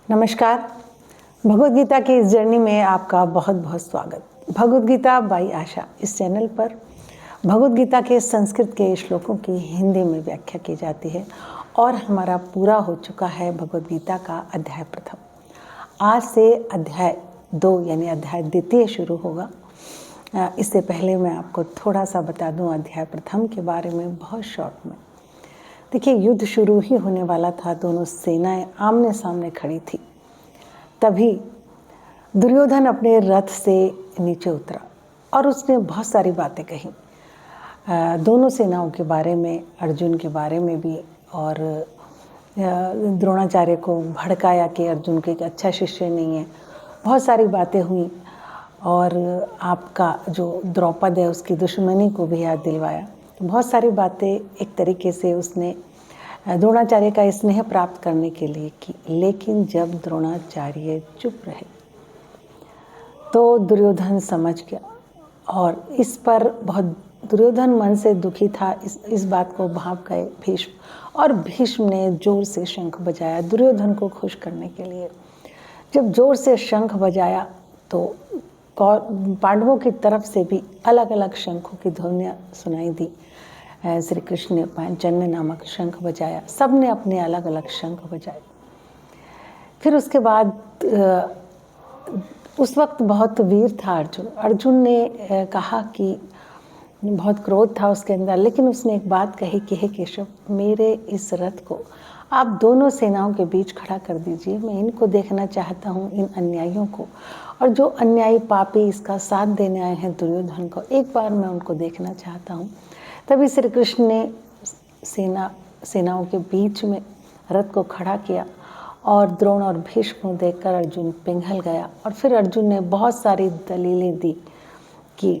नमस्कार। भगवद गीता की इस जर्नी में आपका बहुत बहुत स्वागत। भगवद गीता बाई आशा इस चैनल पर भगवद गीता के संस्कृत के श्लोकों की हिंदी में व्याख्या की जाती है और हमारा पूरा हो चुका है भगवद गीता का अध्याय प्रथम। आज से अध्याय 2 यानी अध्याय द्वितीय शुरू होगा। इससे पहले मैं आपको थोड़ा सा बता दूं अध्याय प्रथम के बारे में बहुत शॉर्ट में। देखिए, युद्ध शुरू ही होने वाला था, दोनों सेनाएं आमने सामने खड़ी थी। तभी दुर्योधन अपने रथ से नीचे उतरा और उसने बहुत सारी बातें कही, दोनों सेनाओं के बारे में, अर्जुन के बारे में भी, और द्रोणाचार्य को भड़काया कि अर्जुन को एक अच्छा शिष्य नहीं है। बहुत सारी बातें हुई और आपका जो द्रौपद है उसकी दुश्मनी को भी याद दिलवाया। बहुत सारी बातें एक तरीके से उसने द्रोणाचार्य का स्नेह प्राप्त करने के लिए की। लेकिन जब द्रोणाचार्य चुप रहे तो दुर्योधन समझ गया और इस पर बहुत दुर्योधन मन से दुखी था। इस बात को भाप गए भीष्म, और भीष्म ने जोर से शंख बजाया दुर्योधन को खुश करने के लिए। जब जोर से शंख बजाया तो पांडवों की तरफ से भी अलग अलग शंखों की ध्वनियाँ सुनाई दी। श्री कृष्ण ने पांचजन्य नामक शंख बजाया, सब ने अपने अलग अलग शंख बजाए। फिर उसके बाद उस वक्त बहुत वीर था अर्जुन। अर्जुन ने कहा कि बहुत क्रोध था उसके अंदर, लेकिन उसने एक बात कही कि हे केशव, मेरे इस रथ को आप दोनों सेनाओं के बीच खड़ा कर दीजिए। मैं इनको देखना चाहता हूँ, इन अन्यायियों को, और जो अन्यायी पापी इसका साथ देने आए हैं दुर्योधन को, एक बार मैं उनको देखना चाहता हूँ। तभी श्री कृष्ण ने सेनाओं के बीच में रथ को खड़ा किया और द्रोण और भीष्म को देखकर अर्जुन पिघल गया। और फिर अर्जुन ने बहुत सारी दलीलें दी कि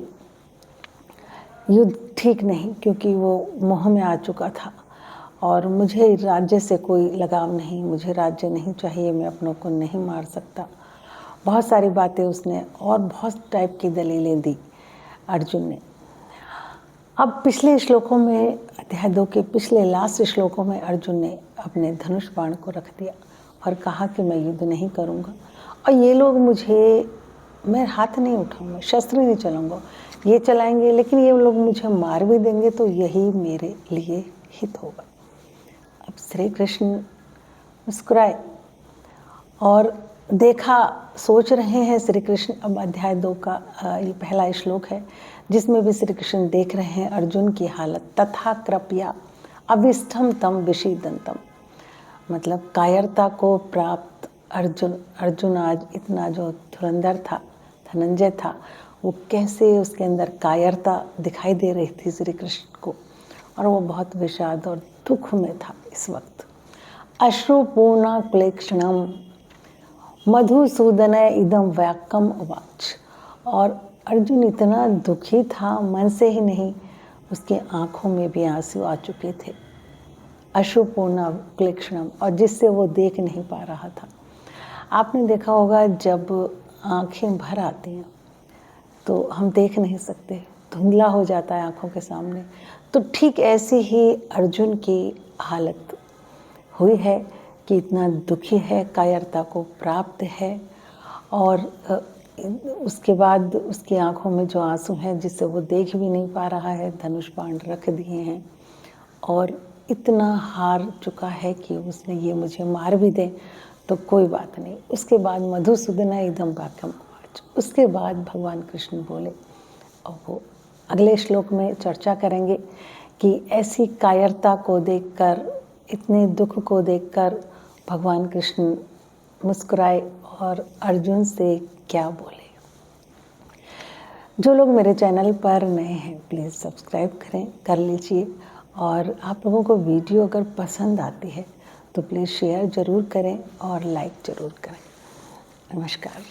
युद्ध ठीक नहीं, क्योंकि वो मोह में आ चुका था और मुझे राज्य से कोई लगाव नहीं, मुझे राज्य नहीं चाहिए, मैं अपनों को नहीं मार सकता। बहुत सारी बातें उसने और बहुत टाइप की दलीलें दी अर्जुन ने। अब पिछले श्लोकों में, अध्याय 2 के पिछले लास्ट श्लोकों में अर्जुन ने अपने धनुष बाण को रख दिया और कहा कि मैं युद्ध नहीं करूँगा और ये लोग मैं हाथ नहीं उठाऊंगा, शस्त्र नहीं चलाऊंगा, ये चलाएंगे, लेकिन ये लोग मुझे मार भी देंगे तो यही मेरे लिए हित होगा। अब श्री कृष्ण मुस्कुराए और देखा, सोच रहे हैं श्री कृष्ण। अब अध्याय 2 का ये पहला श्लोक है जिसमें भी श्री कृष्ण देख रहे हैं अर्जुन की हालत। तथा कृपया अविष्ठम तम विषीदंतम, मतलब कायरता को प्राप्त अर्जुन आज इतना जो धुरंधर था, धनंजय था, वो कैसे उसके अंदर कायरता दिखाई दे रही थी श्री कृष्ण को, और वो बहुत विषाद और दुख में था इस वक्त। अश्रुपूर्णा क्लेक्षणम मधुसूदन इदम वाक्यम उवाच, और अर्जुन इतना दुखी था, मन से ही नहीं, उसके आंखों में भी आंसू आ चुके थे। अश्रुपूर्णा क्लेक्षणम, और जिससे वो देख नहीं पा रहा था। आपने देखा होगा जब आंखें भर आती हैं तो हम देख नहीं सकते, धुंधला हो जाता है आंखों के सामने। तो ठीक ऐसी ही अर्जुन की हालत हुई है कि इतना दुखी है, कायरता को प्राप्त है, और उसके बाद उसकी आंखों में जो आंसू हैं जिससे वो देख भी नहीं पा रहा है, धनुष बाण रख दिए हैं और इतना हार चुका है कि उसने ये मुझे मार भी दे तो कोई बात नहीं। उसके बाद मधुसूदन इदम वाक्यम उवाच, उसके बाद भगवान कृष्ण बोले, और वो अगले श्लोक में चर्चा करेंगे कि ऐसी कायरता को देखकर, इतने दुख को देखकर भगवान कृष्ण मुस्कुराए और अर्जुन से क्या बोले। जो लोग मेरे चैनल पर नए हैं प्लीज़ सब्सक्राइब कर लीजिए, और आप लोगों को वीडियो अगर पसंद आती है तो प्लीज़ शेयर ज़रूर करें और लाइक ज़रूर करें। नमस्कार।